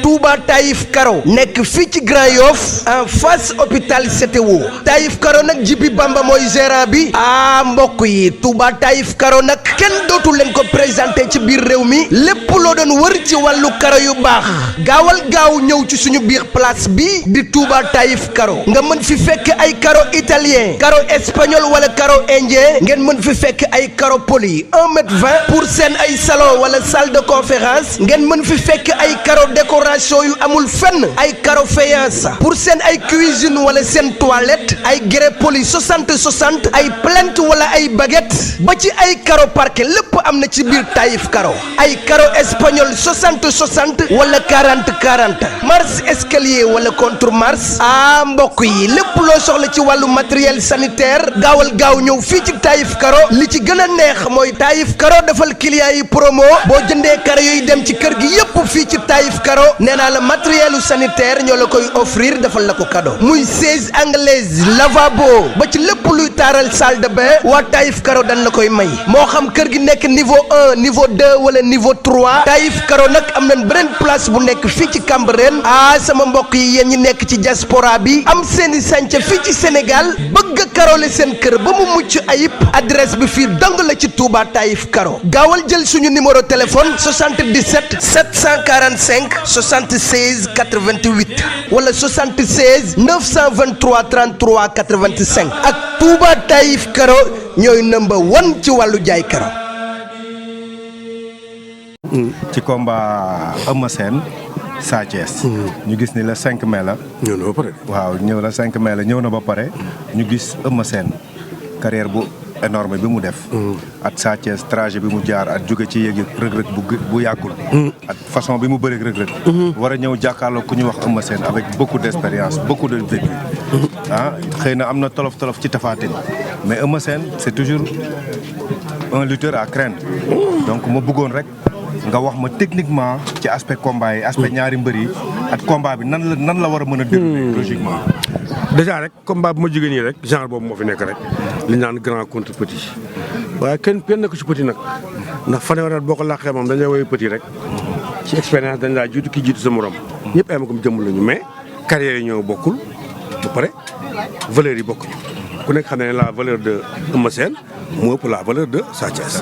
Touba Taïf Karo nekk fii ci Grand Yoff en face hôpital CTO Taïf Karo nag Jibi Bamba mooy gérant bi mbokk yi Touba Taïf Karo nag kenn dootu leen ko présenté ci biir réew mi lépp loo doon wër ci wàllu karo yu baax gaawal gaaw ñëw ci suñu biir place bi di Touba Taïf Karo nga mën fi fekk ay karo italien karo espagnol wala karo indien ngeen mën fi fekk ay karo poli 1,20 m pour seen ay salon wala salle de conférence ngeen mën fi fekk ay karo décoration yu amul fenn ay karo faïence pour seen ay cuisine wala seen toilette ay grès poli 60 ay plinthe wala ay baguette ba ci ay karo parquet lépp am na ci biir Taïf Karo ay karo espagnol 60 wala 40 marche escalier wala contre marche mbokk yi lépp loo soxla ci wàllu matériel sanitaire gaawal gaaw ñëw fii ci Taïf Karo li ci gën a neex mooy Taïf Karo defal client yi promo boo jëndee karo yooyu dem ci kër gi yépp fii ci Taïf Karo nee naa la matériel sanitaire ñoo la koy offrir defal la ko cadeau muy chaise anglaise lavabo ba ci lépp luy taaral salle de bain waa Taïf Karo dañ la koy may moo xam kër gi nekk niveau 1 niveau 2 wala niveau 3 Taïf Karo nag am nañ beneen place bu nekk fii ci Cambérène sama mbokk yi yéen ñi nekk ci diaspora bi am seeni sànca fii ci Sénégal bëgg a karole seen kër ba mu mucc ayib adresse bi fii dong la ci Touba Taïf Karo gaawal jël suñu numéro téléphone 77 745 76 88 wala 76 923 33 85 ak Touba Taïf Karo ñooy number 1 ci wàllu jaay karo. ci combat Eumeu Sène Sa Thiès ñu gis ni le 5 mai la. ñëw na ba pare. waaw ñëw la 5 mai la ñëw na ba pare. ñu gis Eumeu Sène carrière bu énorme bi mu def. ak Sa Thiès trajet bi mu jaar ak jóge ci yéeg rëg-rëg bu yàggul. ak façon bi mu bëreeg rëg-rëg. war a ñëw jàkkaarloo ku ñu wax Eumeu Sène avec beaucoup d' expérience beaucoup de vécu. xëy na am na tolof ci Tapha Tine mais Eumeu Sène c' est toujours un lutteur à craindre. donc ma bëggoon rek. nga wax ma techniquement ci aspect combat yi aspect ñaari mbër yi ak combat bi nan la war a mën a dérouler logiquement. déjà rek combat bu ma jógee nii rek genre boobu moo fi nekk rek li ñu naan grand contre petit waaye kenn nekk ci petit nag ndax fanweeri at boo ko laqee moom dañ lay woowee petit rek ci expérience dañ laa jiitu kii jiitu sa morom ñëpp ay ma ko jëmm lañu mais carrière yi ñoo bokkul ba pare valeurs yi bokkuñu ku nekk xam ne la valeur de Eumeu Sène moo ëpp la valeur de Sa Thiès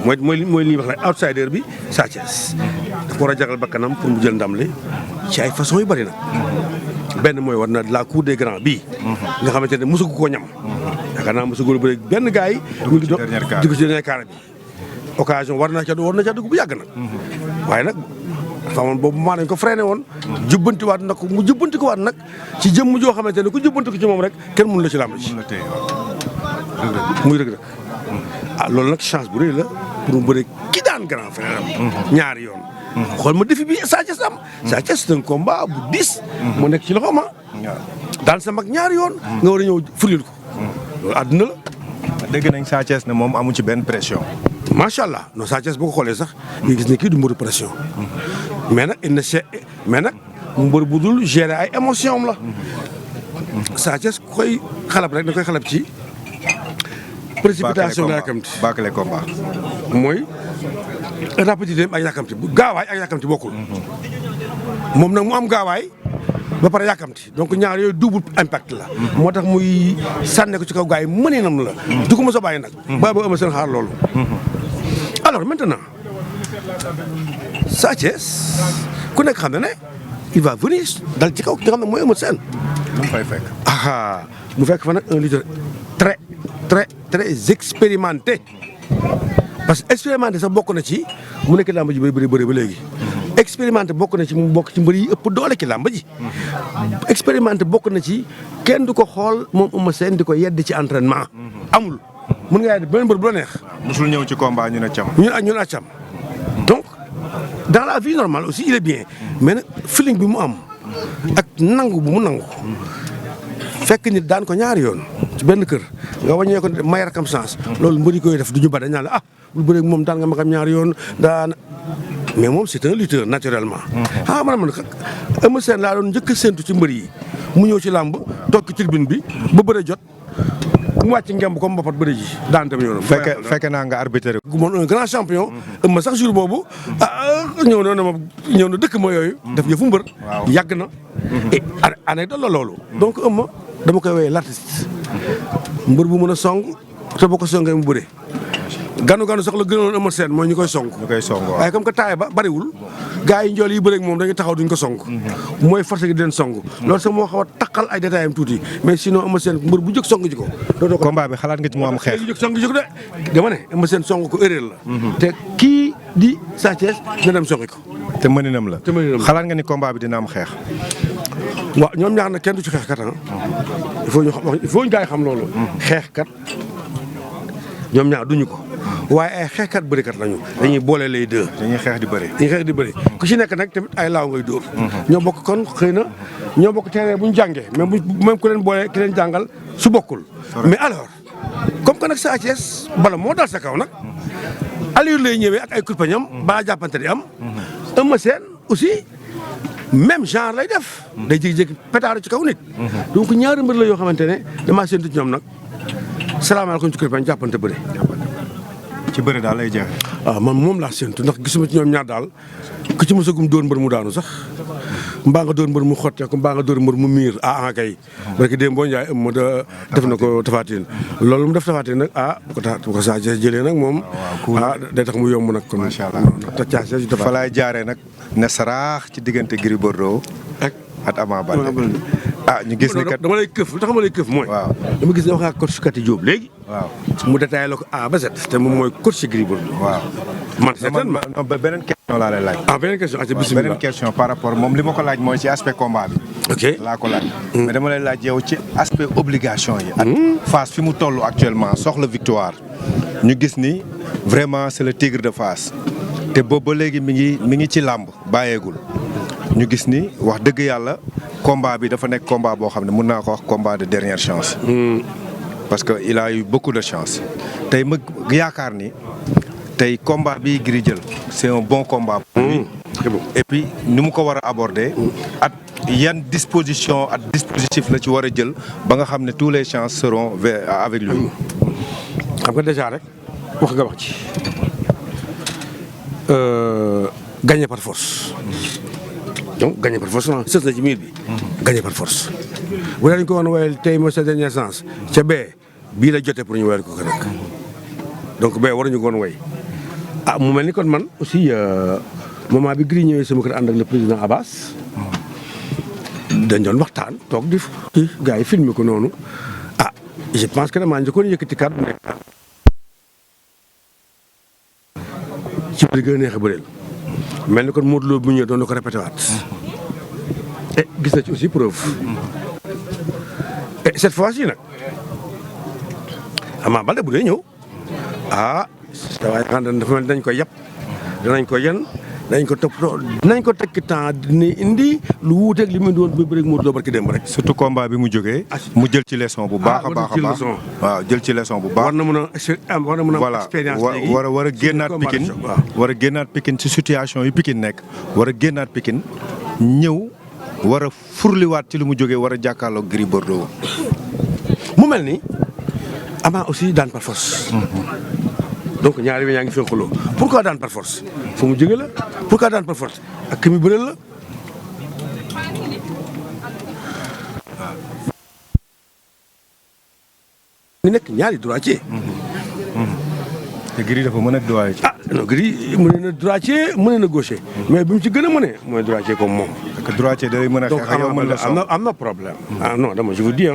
mooy li ñuy wax la outsider bi Sa Thiès dafa war a jagal bakkanam pour mu jël ndam li ci ay façon yu bari nag benn mooy war na la cour des grands bii nga xamante ne mosagu koo ñam yaakaar naa mosagu bëri benn gars yi dugg ci dernier carré bi occasion war na ca dugg bu yàgg nag waaye nag xamoon boobu maa dañ ko freiné woon jubbantiwaat nag mu jubbanti ko waat nag ci jëmm joo xamante ne ku jubbanti ko ci moom rek kenn mënu la ci làmb ci muy rëg-rëg loolu nag chance bu rëy la pour mu bëre ki daan grand frère am ñaari yoon xool ma défi bi Sa Thiès am Sa Thiès c'est un combat bu 10 moo nekk ci loxo ma daan sa mag ñaari yoon nga war a ñëw furil ko loolu àdduna la dégg nañ Sa Thiès ne moom amu ci benn pression macha allah non Sa Thiès boo ko xoolee sax nga gis ne kii du mbëru pression mais nag mu mbër bu dul gérer ay émotion am la Sa Thiès koy xalab rek da koy xalab ci précipitation la yàkkamti bâclé combat mooy rapidité ak yàkkamti gaawaay ak yàkkamti bokkul moom nag mu am gaawaay ba pare yàkkamti donc ñaar yooyu double impact la moo tax muy sànne ko ci kaw gars yi mëninam la du ko mos a bàyyi nag ba Eumeu Sène xaar loolu alors maintenant Sa Thiès ku nekk xam na ne il va venir dal ci kaw ki nga xam ne mooy Eumeu Sène mu fay fekk mu fekk fa nag un leader très expérimenté parce que expérimenté sax bokk na ci mu nekk làmb ji bëri ba léegi expérimenté bokk na ci mu bokk ci mbër yi ëpp doole ci làmb ji expérimenté bokk na ci kenn du ko xool moom Eumeu Sène di ko yedd ci entraînement amul mën nga yedd beneen mbër bu la neex musul ñëw ci combat ñu ne cam ñun accam donc dans la vie normale aussi il est bien mais nag feeling bi mu am ak nangu bu mu nangu fekk nit daan ko ñaari yoon ci benn kër nga wàññee ko may rakam chance loolu mbëri koy def du ñu bari dañ naan la bul bëreeg moom daan nga ma xam ñaari yoon daan mais moom c'est un lutteur naturellement. man Eumeu Sène laa doon njëkk a séntu ci mbër yi mu ñëw ci làmb toog ci tribune bi ba bëre jot mu wàcc ngemb comme mbapat bëri ji daan tamit yoonam. fekke naa nga arbitre. gu moon un grand champion. ëmma sax jour boobu ñëw na dëkk ma yooyu. def yëfu mbër. yàgg na. et anecdote la loolu. donc ëmma dama koy woowee l'artiste. mbër bu mën a song te boo ko songee mu bëre. ganu sax la gënoon Eumeu Sène mooy ñu koy song. waaye comme que taay ba bariwul. gars yi njool yi bëreeg moom dañuy taxaw duñ ko song. mooy force gi di leen song. loolu sax moo xaw a taqal ay détails am tuuti mais sinon Eumeu Sène mbër bu jóg song ji ko. combat bi xalaat nga ci mu am xeex. jóg song ji ko de dama ne Eumeu Sène song ko erreur la. te kii di Sa Thiès na dem songi ko. te mëninam la. xalaat nga ni combat bi dina am xeex. waaw ñoom ñaar nag kenn du ci xeex kat il faut ñu gars yi xam loolu. xeex kat ñoom ñaar duñu ko. waaye ay xeexkat bërikat lañu. dañuy boole les deux. dañuy xeex di bëri. ku ci nekk nag tamit ay laaw ngay dóor. ñoo bokk kon xëy na ñoo bokk terrain bu ñu jàngee même ku leen boole ki leen jàngal su bokkul. mais alors comme que nag Sa Thiès bala moo dal sa kaw nag allure lay ñëwee ak ay kurpañam balaa jàppante di am. Eumeu Sène aussi même genre lay def. day jékki-jékki pétard ci kaw nit. donc ñaari mbër la yoo xamante ne damaa séntu ci ñoom nag salaamaaleykum ci kurpañ jàppante bëri. ci bëri daal lay jeex. man moom laa séntu ndax gisuma ci ñoom ñaar daal ku ci mosagum dóor mbër mu daanu sax mbaa nga dóor mbër mu xotteeku mbaa nga dóor mbër mu miir kay. parce que démb boo Ndiaye ëmm def na ko Tafatine loolu mu def Tafatine nag bu ko Sa Thiès jëlee nag moom. day tax mu yomb nag. macha allah te fa laay jaaree nag ne saraax ci diggante Gris Bordeaux ak Ama Baldé. ñu gis ni kat dama lay këf lu tax ma lay këf mooy. dama gis ne wax nga coach Kati Diop léegi. mu détaillé la ko A ba Z. te moom mooy coach Gris Bordeaux. man certainement beneen question laa lay laaj. beneen question par rapport moom li ma ko laaj mooy ci aspect combat bi. ok laa ko laaj. mais dama lay laaj yow ci aspect obligation yi. ak Fass fi mu toll actuellement soxla victoire. ñu gis ni vraiment c'est le tigre de Fass. te boobu ba léegi mi ngi ci làmb bàyyeegul. ñu gis ni wax dëgg yàlla combat bi dafa nekk combat boo xam ne mën naa ko wax combat de dernière chance. parce que il a eu beaucoup de chance. tey ma yaakaar ni tey combat bi Gris jël c'est un bon combat pour lui. et puis ni mu ko war a aborder. ak yan disposition ak dispositif la ci war a jël ba nga xam ne tous les chances seront avec lui. xam nga déjà rek wax nga wax ci gagner par force. donc gagner par force sës na ci miir bi. gagner par force. bu dee dañu ko woon woyal tey mooy sa dernière chance ca bii la jotee pour ñu woyal ko nag donc waruñu ko woon woy mu mel ni kon man aussi moment bi Gris ñëwee sama kër ànd ak le président Abbas dañ doon waxtaan toog di gars yi filmer ko noonu je pense que damaa njëkkoon yëkkati kàddu nekk ci bëri gën a neex a bëreel mel ni kon Modou Lo bu ñëwee doon na ko répété waat et gis na ci aussi preuve et cette fois-ci nag Ama Baldé bu dee ñëw waaye xam dafa mel dañ koy yàpp danañ ko yen dañ ko toppatoo dinañ ko tekki temps dina indi lu wuuteeg li mu doon ba bëri Modou Lo barki démb rek. surtout combat bi mu jógee. mu jël ci leçon bu baax a baax waaw jël ci leçon bu baax. war na mën a expérience léegi war a génnaat Pikine war a génnaat Pikine ci situation yi Pikine nekk war a génnaat Pikine ñëw war a furliwaat ci lu mu jógee war a jàkkaarloog Gris Bordeaux. mu mel ni Ama aussi daan par force. donc ñaari bi ñaa ngi fénqaloo pourquoi daan par force fu mu jóge la pourquoi daan par force ak ki mu bëreel la. ñu nekk ñaari droitier. te Gris dafa mën a droitier. non Gris mën na droitier mën na gaucher. mais bi mu ci gën a mënee mooy droitier comme moom. parce que droitier day mën a xeex ak yow mën la am na problème. non dama je vous dis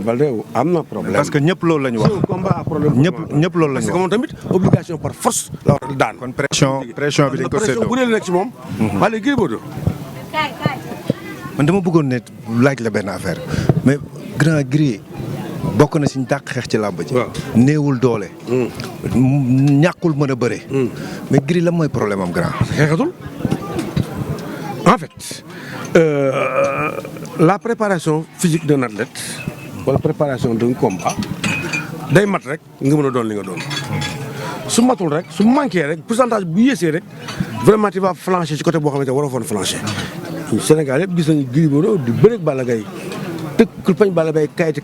Baldé am na problème. parce que ñëpp loolu la ñu wax. c'est un combat à problème. ñëpp loolu la ñu wax parce que moom tamit obligation par force la war a daan. kon pression bi dañ ko séddoo pression bu dee nekk ci moom. wala Gris Bordeaux. man dama bëggoon ne laaj la benn affaire mais grand Gris bokk na si ñu dàq xeex ci làmb ji. néewul doole. ñàkkul mën a bëre. mais Gris la mooy problème am grand. xeexatul en fait la préparation physique d'un athlète wala préparation d'un combat day mat rek nga mën a doon li nga doon. su matul rek su manqué rek pourcentage bu yéesee rek vraiment tu vas flancher ci côté boo xamante ne waroo foon flancher. Sénégal yëpp gis nañu Gris Bordeaux di bëreeg Balla Gaye tëgg kurpañ bala bay kayiti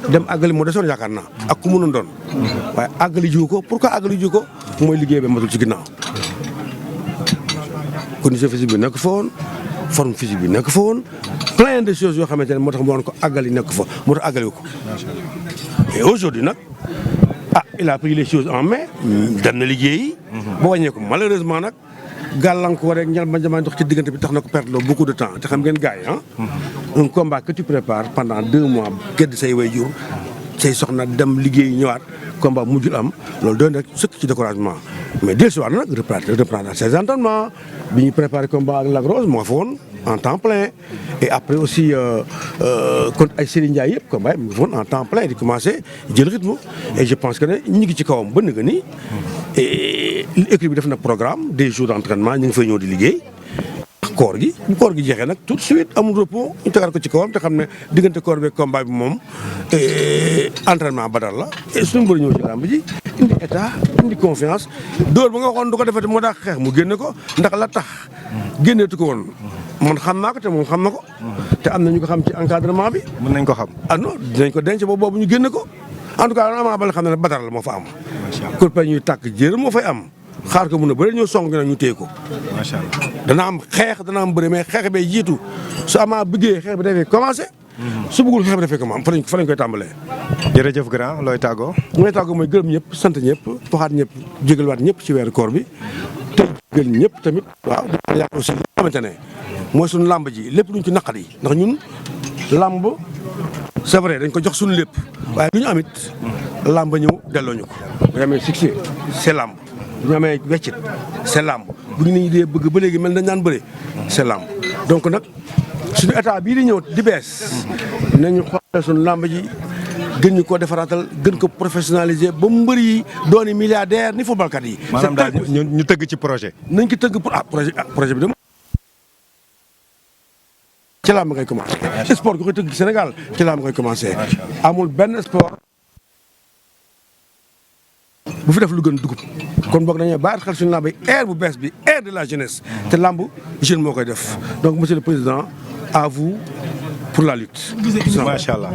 dem àggali moo desoon yaakaar naa ak ku mënoon doon waaye àggali jiw ko pourquoi àggali jiw ko mooy liggéey ba matul ci ginnaaw condition physique bi nekk fa woon forme physique bi nekk fa woon plein de choses yoo xamante ne moo tax mu doon ko àggali nekk fa moo tax àggali ko et aujourd'hui nag il a pris les choses en main dem na liggéeyi ba wàññeeku malheureusement nag gàllankoor rek ñal ma jamaa dox ci diggante bi tax na ko perdre beaucoup de temps te xam ngeen gars yi un combat que tu prépares pendant 2 mois gedd say waajur say soxna dem liggéey ñëwaat combat mujjul am loolu doon rek sëkk ci découragement mais dellu si waat nag reprendre ses entraînements bi ñu préparé combat ak Lac Rose moo fa woon en temps plein et après aussi contre ay Serigne Ndiaye yëpp combat mu ngi fa woon en temps plein di commencé jël rythme et je pense que ne ñu ngi ci kawam ba nga nii et équipe bi def na programme des jours d' entraînement ñu ngi fay ñëw di liggéey koor gi bu koor gi jeexee nag tout de suite amul repos ñu tegaat ko ci kawam te xam ne diggante koor beeg combat bi moom entraînement badal la et suñu mbër ñëw ci làmb ji indi état indi confiance dóor ba nga waxoon du ko defati moo daa xeex mu génne ko ndax la tax génneetu ko woon man xam naa ko te moom xam na ko te am na ñu ko xam ci encadrement bi. mën nañ ko xam. ah non dinañ ko denc ba boobu ñu génne ko en tout cas Ama Baldé xam ne badal la moo fa am. macha allah kurpañ ñuy tàkk jéer moo fay am. xaar ko mun a bëri ñëw song ñu ne ñu téye ko. macha allah dana am xeex dana am bëri mais xeex bee jiitu su Ama bëggee xeex bi dafay commencé. su bëggul xeex bi dafay commencé fa lañ koy tàmbalee. jërëjëf grand looy tàggoo. li may tàggoo mooy gërëm ñëpp sant ñëpp waxaat ñëpp jégalwaat ñëpp ci weeru koor bi te jégal ñëpp tamit. waaw di yàq aussi li nga xamante ne mooy suñu làmb ji lépp luñ ci naqat yi ndax ñun làmb c'est vrai dañ ko jox suñu lépp waaye lu ñu amit làmb ñëw delloo ñu ko. bu ñu amee succès c'est làmb. bu ñu amee weccit c'est làmb bu ñu nit ñi dee bëgg ba léegi mel nañ naan bëre c'est làmb donc nag suñu état bii di ñëw di bees nañu xool suñu làmb ji gën ñu ko defaraatal gën ko professionnaliser ba mbër yi dooni milliardaire ni footballkat yi. maanaam daal ñu tëgg ci projet. nañ ko tëgg pour projet bi de ci làmb ngay commencé. sport gi koy tëgg Sénégal ci làmb ngay commencé. amul benn sport. bu fi def lu gën dugub kon boog dañuy bàyyi xel suñu làmb yi ère bu bees bi ère de la jeunesse te làmb jeune moo koy def donc monsieur le président à vous pour la lutte. macha allah.